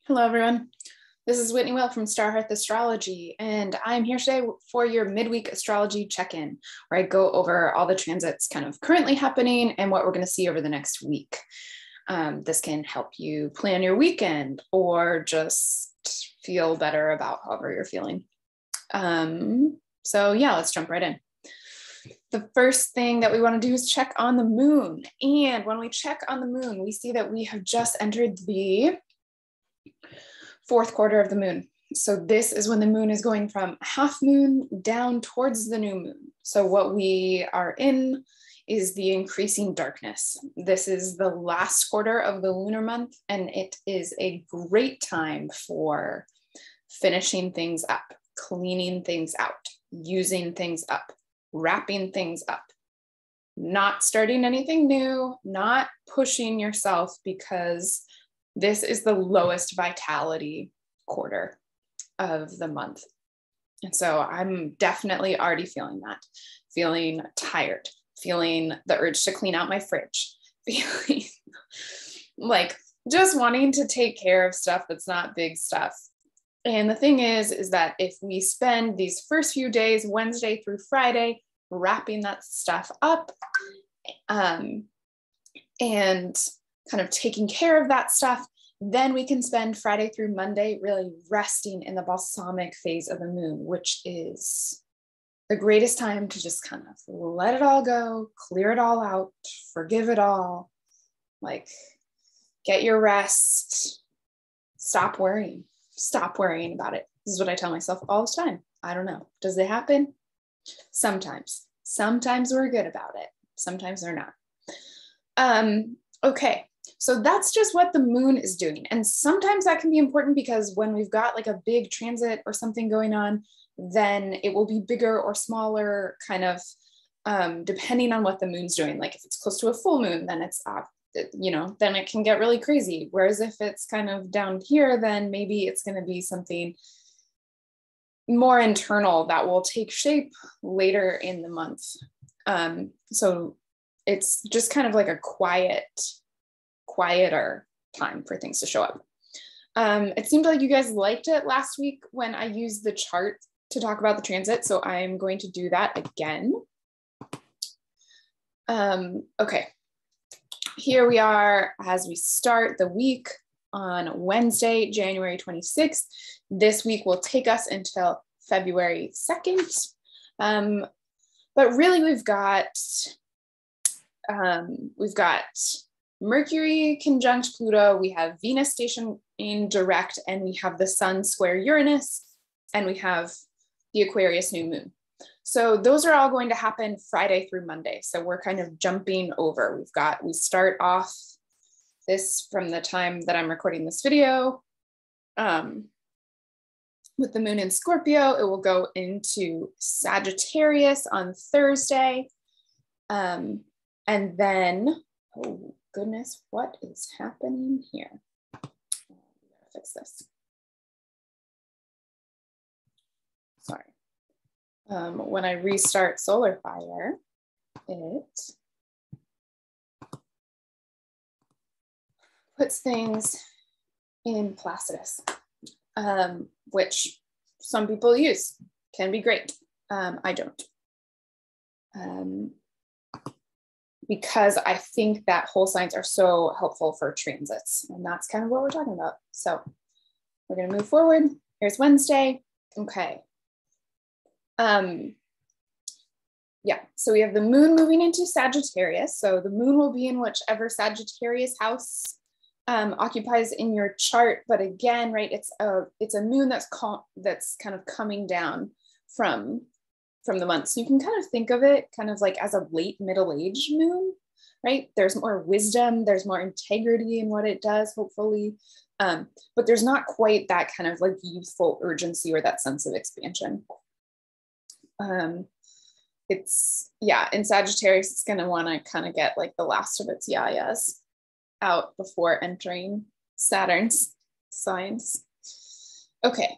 Hello, everyone. This is Whitney Well from Starhearth Astrology, and I'm here today for your midweek astrology check-in, where I go over all the transits kind of currently happening and what we're going to see over the next week. This can help you plan your weekend or just feel better about however you're feeling. So yeah, let's jump right in. The first thing that we want to do is check on the moon. And when we check on the moon, we see that we have just entered the fourth quarter of the moon. So this is when the moon is going from half moon down towards the new moon. So what we are in is the increasing darkness. This is the last quarter of the lunar month, and it is a great time for finishing things up, cleaning things out, using things up, wrapping things up, not starting anything new, not pushing yourself, because this is the lowest vitality quarter of the month. And so I'm definitely already feeling that, feeling tired, feeling the urge to clean out my fridge, feeling like just wanting to take care of stuff that's not big stuff. And the thing is that if we spend these first few days, Wednesday through Friday, wrapping that stuff up, and kind of taking care of that stuff, then we can spend Friday through Monday really resting in the balsamic phase of the moon, which is the greatest time to just kind of let it all go, clear it all out, forgive it all, like get your rest, stop worrying about it. This is what I tell myself all the time. I don't know. Does it happen? Sometimes we're good about it. Sometimes they're not. Okay. So that's just what the moon is doing. And sometimes that can be important because when we've got like a big transit or something going on, then it will be bigger or smaller, kind of depending on what the moon's doing. Like if it's close to a full moon, then it's then it can get really crazy. Whereas if it's kind of down here, then maybe it's going to be something more internal that will take shape later in the month. So it's just kind of like a quieter time for things to show up. It seemed like you guys liked it last week when I used the chart to talk about the transit, so I'm going to do that again. Okay, here we are as we start the week on Wednesday, January 26th. This week will take us until February 2nd. But really we've got Mercury conjunct Pluto, we have Venus station in direct, and we have the Sun square Uranus, and we have the Aquarius New Moon. So those are all going to happen Friday through Monday. So we're kind of jumping over. We start off this from the time that I'm recording this video with the moon in Scorpio. It will go into Sagittarius on Thursday. And then, oh goodness, what is happening here? We gotta fix this. Sorry. When I restart Solar Fire, it puts things in Placidus, which some people use, can be great. I don't. Because I think that whole signs are so helpful for transits, and that's kind of what we're talking about. So we're going to move forward. Here's Wednesday. Okay. Yeah, so we have the moon moving into Sagittarius. So the moon will be in whichever Sagittarius house occupies in your chart. But again, right, it's a moon that's kind of coming down from the month. So you can kind of think of it kind of like as a late middle-aged moon, right? There's more wisdom, there's more integrity in what it does, hopefully. But there's not quite that kind of like youthful urgency or that sense of expansion. In Sagittarius, it's going to want to kind of get like the last of its yayas out before entering Saturn's signs. Okay.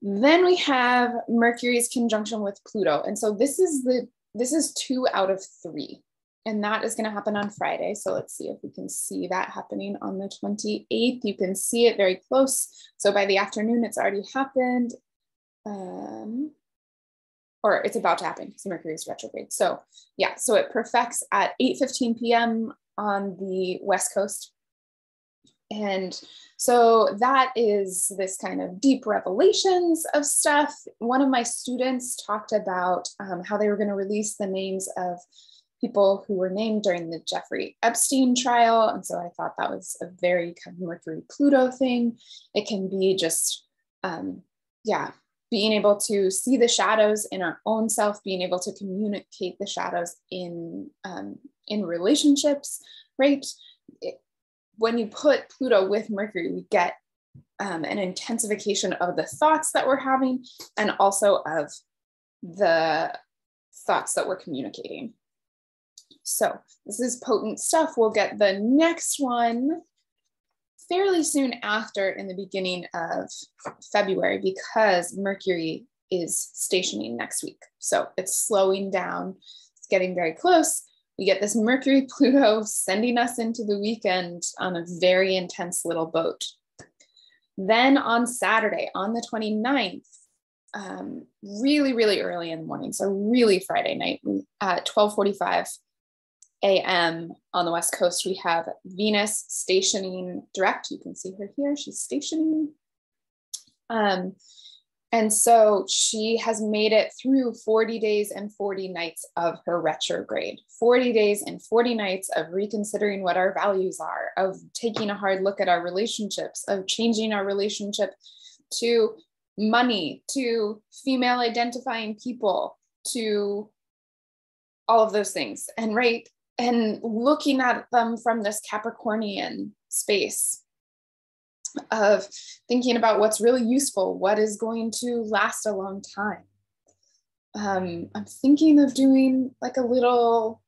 Then we have Mercury's conjunction with Pluto. And so this is 2 out of 3. And that is going to happen on Friday. So let's see if we can see that happening on the 28th. You can see it very close. So by the afternoon, it's already happened. Or it's about to happen because Mercury is retrograde. So yeah, so it perfects at 8:15 p.m. on the West Coast. And so that is this kind of deep revelations of stuff. One of my students talked about how they were going to release the names of people who were named during the Jeffrey Epstein trial. And so I thought that was a very kind of Mercury Pluto thing. It can be just, being able to see the shadows in our own self, being able to communicate the shadows in relationships, right? When you put Pluto with Mercury, we get an intensification of the thoughts that we're having and also of the thoughts that we're communicating. So this is potent stuff. We'll get the next one fairly soon after, in the beginning of February, because Mercury is stationing next week. So it's slowing down. It's getting very close. We get this Mercury Pluto sending us into the weekend on a very intense little boat. Then on Saturday, on the 29th, really, really early in the morning, so really Friday night at 12:45 a.m. on the West Coast, we have Venus stationing direct. You can see her here. She's stationing. And so she has made it through 40 days and 40 nights of her retrograde, 40 days and 40 nights of reconsidering what our values are, of taking a hard look at our relationships, of changing our relationship to money, to female identifying people, to all of those things. And looking at them from this Capricornian space of thinking about what's really useful, what is going to last a long time. I'm thinking of doing like a little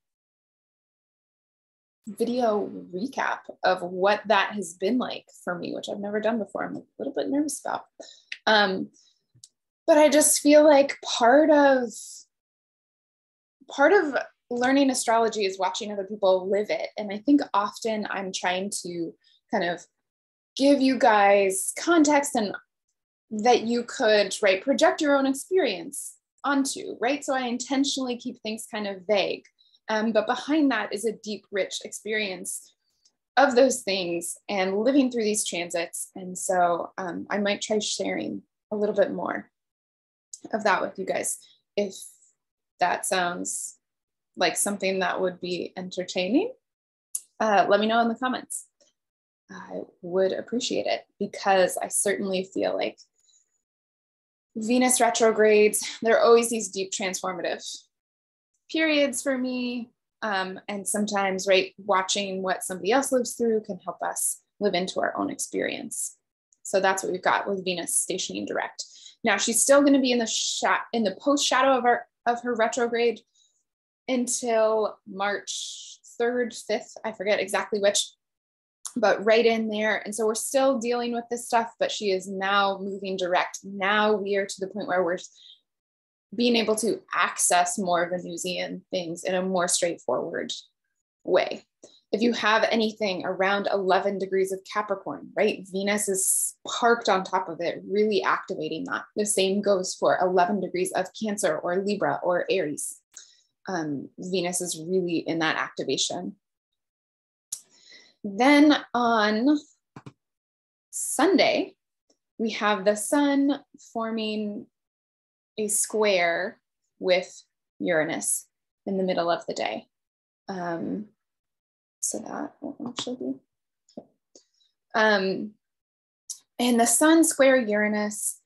video recap of what that has been like for me, which I've never done before. I'm a little bit nervous about. But I just feel like part of learning astrology is watching other people live it. And I think often I'm trying to kind of give you guys context and that you could, right, project your own experience onto, right? So I intentionally keep things kind of vague. But behind that is a deep, rich experience of those things and living through these transits. And so I might try sharing a little bit more of that with you guys, if that sounds like something that would be entertaining. Let me know in the comments. I would appreciate it, because I certainly feel like Venus retrogrades, there are always these deep transformative periods for me. And sometimes, right, watching what somebody else lives through can help us live into our own experience. So that's what we've got with Venus stationing direct. Now she's still going to be in the post shadow of her retrograde until March 3rd, 5th, I forget exactly which, but right in there. And so we're still dealing with this stuff, but she is now moving direct. Now we are to the point where we're being able to access more Venusian things in a more straightforward way. If you have anything around 11 degrees of Capricorn, right? Venus is parked on top of it, really activating that. The same goes for 11 degrees of Cancer or Libra or Aries. Venus is really in that activation. Then on Sunday, we have the sun forming a square with Uranus in the middle of the day. So that will actually be. And the sun square Uranus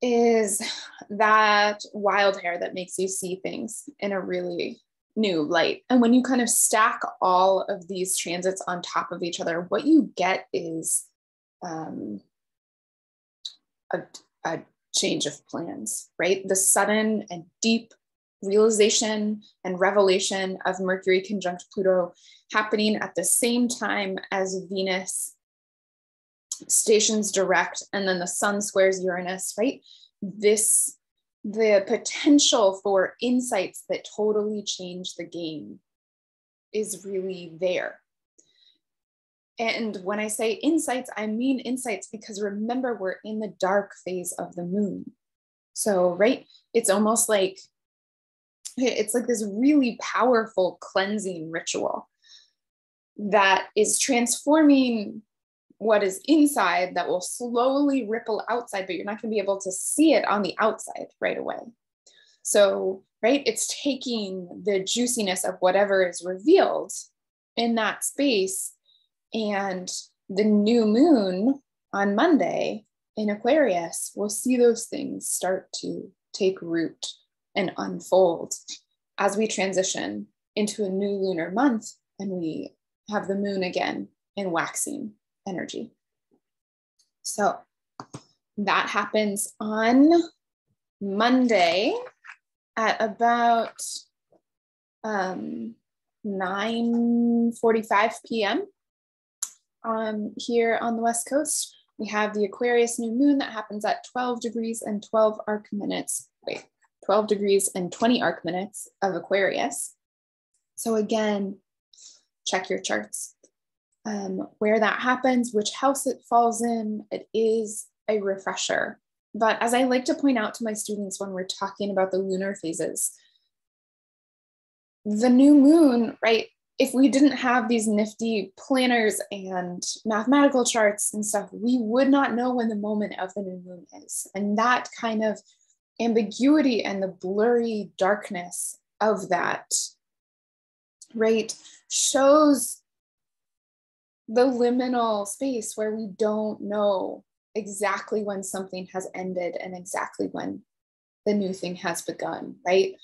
is that wild hair that makes you see things in a really new light. And when you kind of stack all of these transits on top of each other, what you get is a change of plans, right? The sudden and deep realization and revelation of Mercury conjunct Pluto happening at the same time as Venus stations direct, and then the sun squares Uranus, right? The potential for insights that totally change the game is really there. And when I say insights, I mean insights because remember, we're in the dark phase of the moon. So, right, it's almost like, it's like this really powerful cleansing ritual that is transforming what is inside that will slowly ripple outside, but you're not going to be able to see it on the outside right away. So, right, it's taking the juiciness of whatever is revealed in that space, and the new moon on Monday in Aquarius will see those things start to take root and unfold as we transition into a new lunar month and we have the moon again in waxing energy. So that happens on Monday at about 9:45 p.m. Here on the West Coast. We have the Aquarius New Moon that happens at 12 degrees and 12 arc minutes. 12 degrees and 20 arc minutes of Aquarius. So again, check your charts. Where that happens, which house it falls in, it is a refresher. But as I like to point out to my students when we're talking about the lunar phases, the new moon, right? If we didn't have these nifty planners and mathematical charts and stuff, we would not know when the moment of the new moon is. And that kind of ambiguity and the blurry darkness of that, right, shows the liminal space where we don't know exactly when something has ended and exactly when the new thing has begun, right?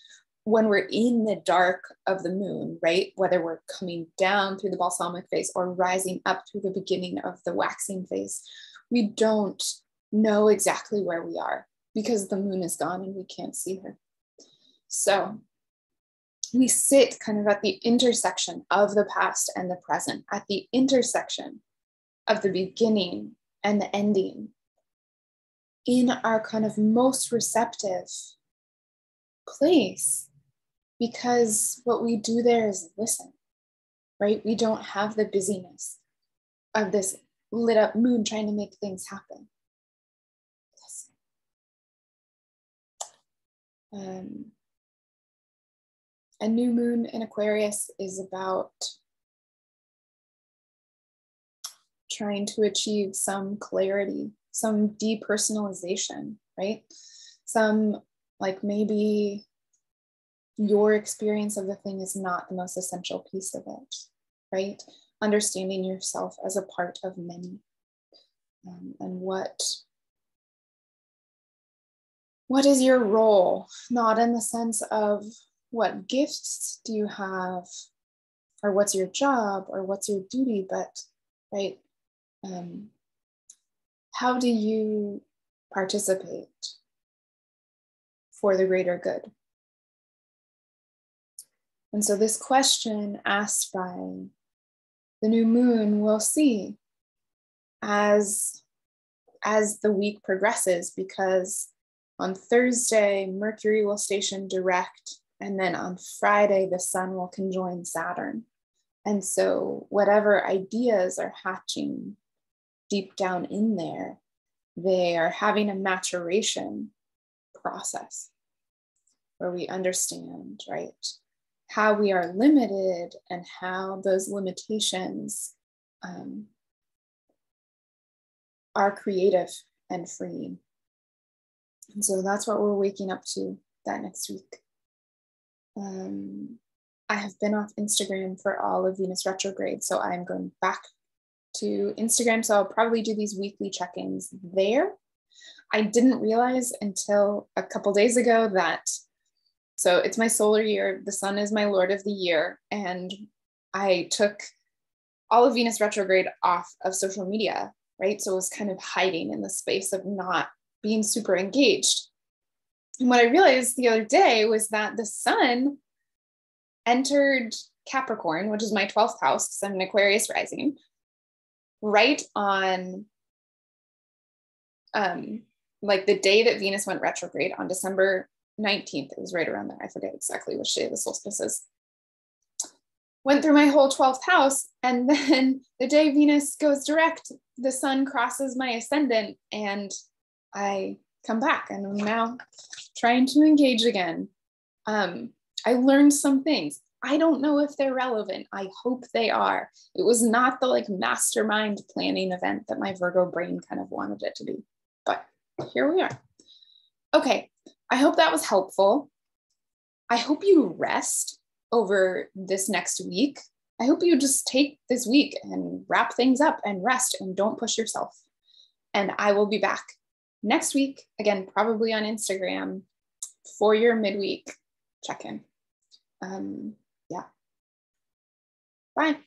When we're in the dark of the moon, right, whether we're coming down through the balsamic phase or rising up through the beginning of the waxing phase, we don't know exactly where we are because the moon is gone and we can't see her. So we sit kind of at the intersection of the past and the present, at the intersection of the beginning and the ending, in our kind of most receptive place, because what we do there is listen, right? We don't have the busyness of this lit up moon trying to make things happen. A new moon in Aquarius is about trying to achieve some clarity, some depersonalization, right? Some, like, maybe your experience of the thing is not the most essential piece of it, right? Understanding yourself as a part of many, and what is your role, not in the sense of what gifts do you have, or what's your job, or what's your duty, but, right, how do you participate for the greater good? And so this question asked by the new moon, we'll see as the week progresses, because on Thursday, Mercury will station direct, and then on Friday, the sun will conjoin Saturn. And so whatever ideas are hatching deep down in there, they are having a maturation process where we understand, right, how we are limited and how those limitations are creative and freeing. And so that's what we're waking up to that next week. I have been off Instagram for all of Venus retrograde, so I'm going back to Instagram. So I'll probably do these weekly check-ins there. I didn't realize until a couple days ago that, so it's my solar year, the sun is my lord of the year, and I took all of Venus retrograde off of social media, right? So it was kind of hiding in the space of not being super engaged. And what I realized the other day was that the sun entered Capricorn, which is my 12th house, because I'm an Aquarius rising, right on like the day that Venus went retrograde on December 19th. It was right around there. I forget exactly which day the solstice is. went through my whole 12th house. And then the day Venus goes direct, the sun crosses my ascendant and I come back and I'm now trying to engage again. I learned some things. I don't know if they're relevant. I hope they are. It was not the like mastermind planning event that my Virgo brain kind of wanted it to be, but here we are. Okay, I hope that was helpful. I hope you rest over this next week. I hope you just take this week and wrap things up and rest and don't push yourself. And I will be back next week, again, probably on Instagram for your midweek check-in. Yeah. Bye.